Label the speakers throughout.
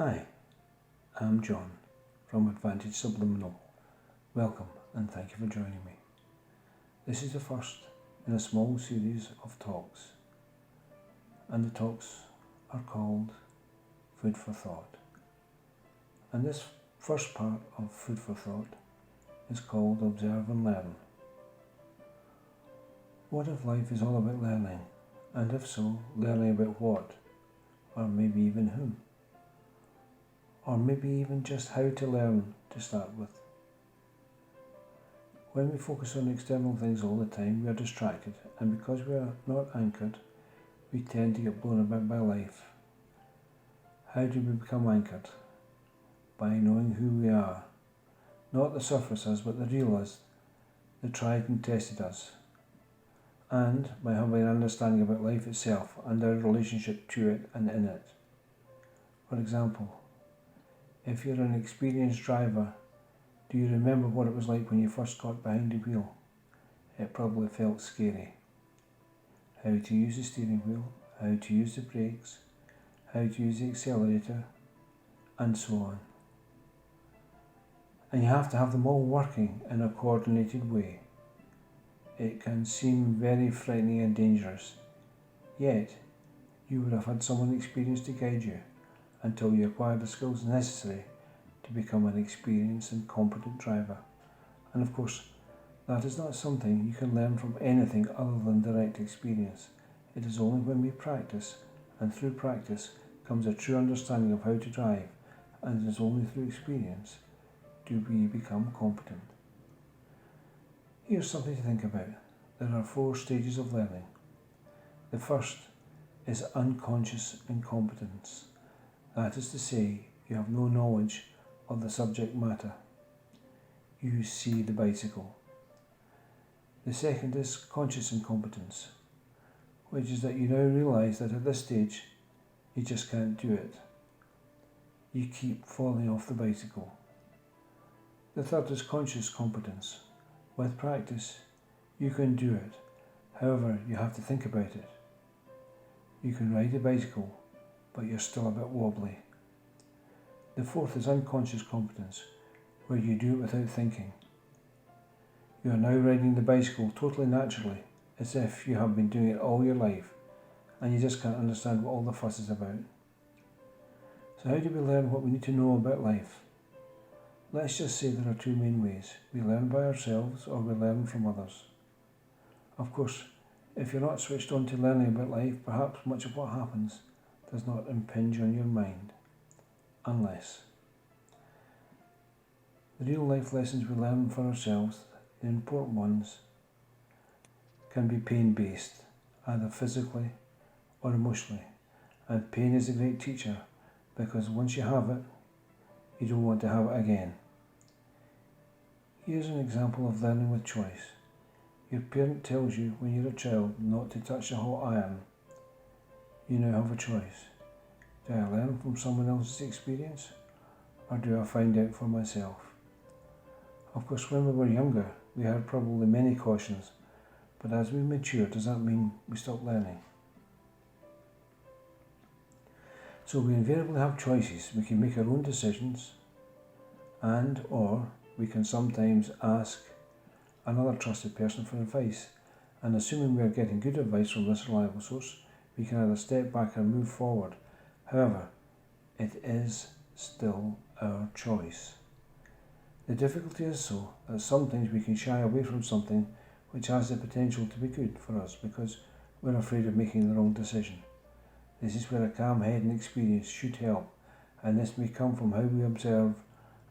Speaker 1: Hi, I'm John from Advantage Subliminal. Welcome and thank you for joining me. This is the first in a small series of talks, and the talks are called Food for Thought. And this first part of Food for Thought is called Observe and Learn. What if life is all about learning? And if so, learning about what? Or maybe even whom? Or maybe even just how to learn to start with. When we focus on external things all the time, we are distracted, and because we are not anchored, we tend to get blown about by life. How do we become anchored? By knowing who we are. Not the surface us, but the real us, the tried and tested us. And by having an understanding about life itself and our relationship to it and in it. For example, if you're an experienced driver, do you remember what it was like when you first got behind the wheel? It probably felt scary. How to use the steering wheel, how to use the brakes, how to use the accelerator, and so on. And you have to have them all working in a coordinated way. It can seem very frightening and dangerous, yet you would have had someone experienced to guide you until you acquired the skills necessary to become an experienced and competent driver. And of course, that is not something you can learn from anything other than direct experience. It is only when we practice, and through practice comes a true understanding of how to drive, and it is only through experience do we become competent. Here's something to think about. There are 4 stages of learning. The first is unconscious incompetence. That is to say, you have no knowledge of the subject matter. You see the bicycle. The second is conscious incompetence, which is that you now realise that at this stage you just can't do it. You keep falling off the bicycle. The third is conscious competence. With practice, you can do it. However, you have to think about it. You can ride a bicycle, but you're still a bit wobbly. The fourth is unconscious competence, where you do it without thinking. You are now riding the bicycle totally naturally, as if you have been doing it all your life, and you just can't understand what all the fuss is about. So how do we learn what we need to know about life? Let's just say there are 2 main ways. We learn by ourselves, or we learn from others. Of course, if you're not switched on to learning about life, perhaps much of what happens does not impinge on your mind. Unless the real life lessons we learn for ourselves, the important ones, can be pain-based, either physically or emotionally. And pain is a great teacher, because once you have it, you don't want to have it again. Here's an example of learning with choice. Your parent tells you when you're a child not to touch a hot iron. You now have a choice. Do I learn from someone else's experience, or do I find out for myself? Of course, when we were younger, we heard probably many cautions, but as we mature, does that mean we stop learning? So we invariably have choices. We can make our own decisions, or we can sometimes ask another trusted person for advice, and assuming we are getting good advice from this reliable source, we can either step back or move forward. However, it is still our choice. The difficulty is so that sometimes we can shy away from something which has the potential to be good for us because we're afraid of making the wrong decision. This is where a calm head and experience should help, and this may come from how we observe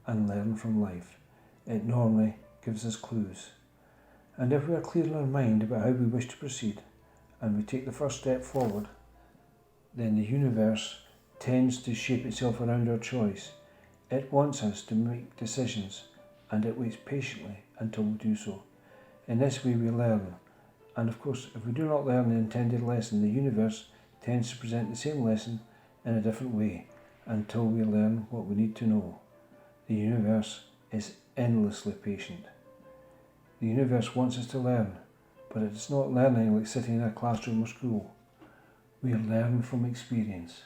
Speaker 1: and learn from life. It normally gives us clues. And if we are clear in our mind about how we wish to proceed, and we take the first step forward, then the universe tends to shape itself around our choice. It wants us to make decisions, and it waits patiently until we do so. In this way we learn, and of course if we do not learn the intended lesson, the universe tends to present the same lesson in a different way until we learn what we need to know. The universe is endlessly patient. The universe wants us to learn, but it's not learning like sitting in a classroom or school. We learn from experience.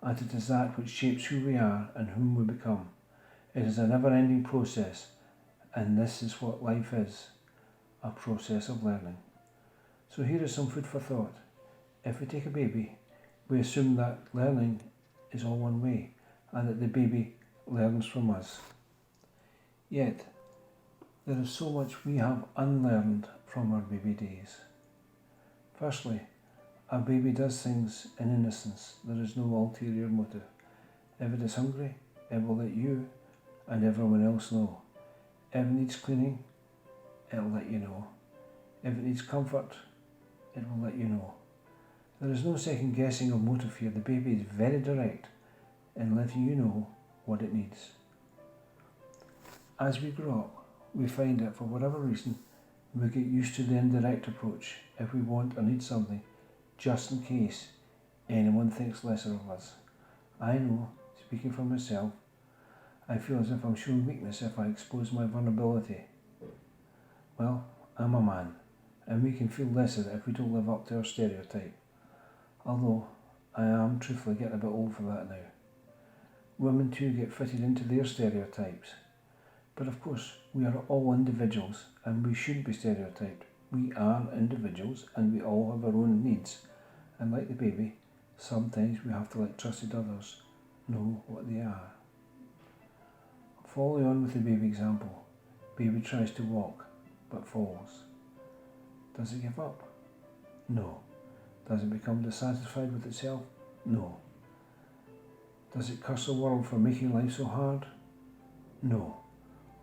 Speaker 1: and it is that which shapes who we are and whom we become. It is a never-ending process, and this is what life is, a process of learning. So here is some food for thought. If we take a baby, we assume that learning is all one way, and that the baby learns from us. Yet, there is so much we have unlearned from our baby days. Firstly, a baby does things in innocence. There is no ulterior motive. If it is hungry, it will let you and everyone else know. If it needs cleaning, it will let you know. If it needs comfort, it will let you know. There is no second guessing of motive here. The baby is very direct in letting you know what it needs. As we grow up, we find that for whatever reason, we get used to the indirect approach if we want or need something, just in case anyone thinks lesser of us. I know, speaking for myself, I feel as if I'm showing weakness if I expose my vulnerability. Well, I'm a man, and we can feel lesser if we don't live up to our stereotype. Although, I am truthfully getting a bit old for that now. Women too get fitted into their stereotypes. But of course, we are all individuals, and we shouldn't be stereotyped. We are individuals, and we all have our own needs. And like the baby, sometimes we have to let trusted others know what they are. Following on with the baby example, baby tries to walk, but falls. Does it give up? No. Does it become dissatisfied with itself? No. Does it curse the world for making life so hard? No.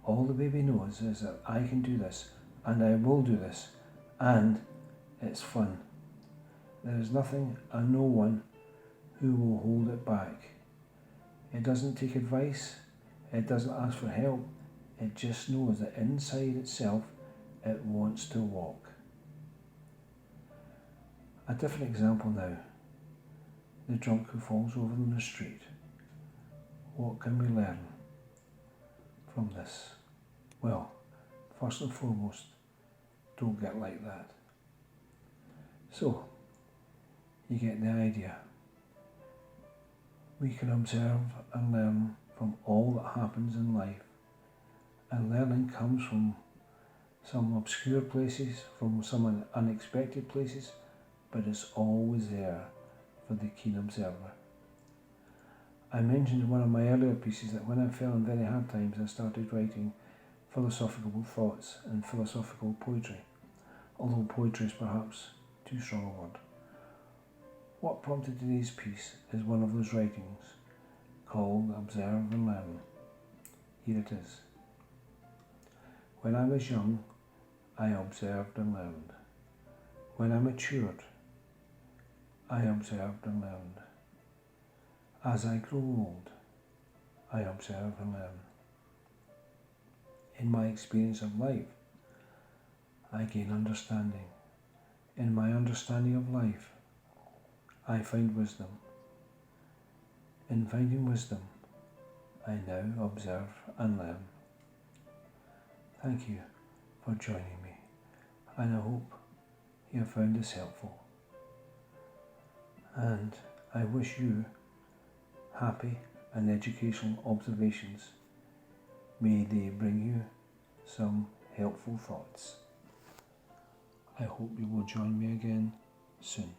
Speaker 1: All the baby knows is that I can do this, and I will do this, and it's fun. There is nothing and no one who will hold it back. It doesn't take advice, it doesn't ask for help, it just knows that inside itself it wants to walk. A different example now. The drunk who falls over in the street. What can we learn from this? Well, first and foremost, don't get like that. So, you get the idea. We can observe and learn from all that happens in life, and learning comes from some obscure places, from some unexpected places, but it's always there for the keen observer. I mentioned in one of my earlier pieces that when I fell in very hard times, I started writing philosophical thoughts and philosophical poetry, although poetry is perhaps too strong a word. What prompted today's piece is one of those writings called Observe and Learn. Here it is. When I was young, I observed and learned. When I matured, I observed and learned. As I grow old, I observe and learn. In my experience of life, I gain understanding. In my understanding of life, I find wisdom. In finding wisdom, I now observe and learn. Thank you for joining me, and I hope you have found this helpful. And I wish you happy and educational observations. May they bring you some helpful thoughts. I hope you will join me again soon.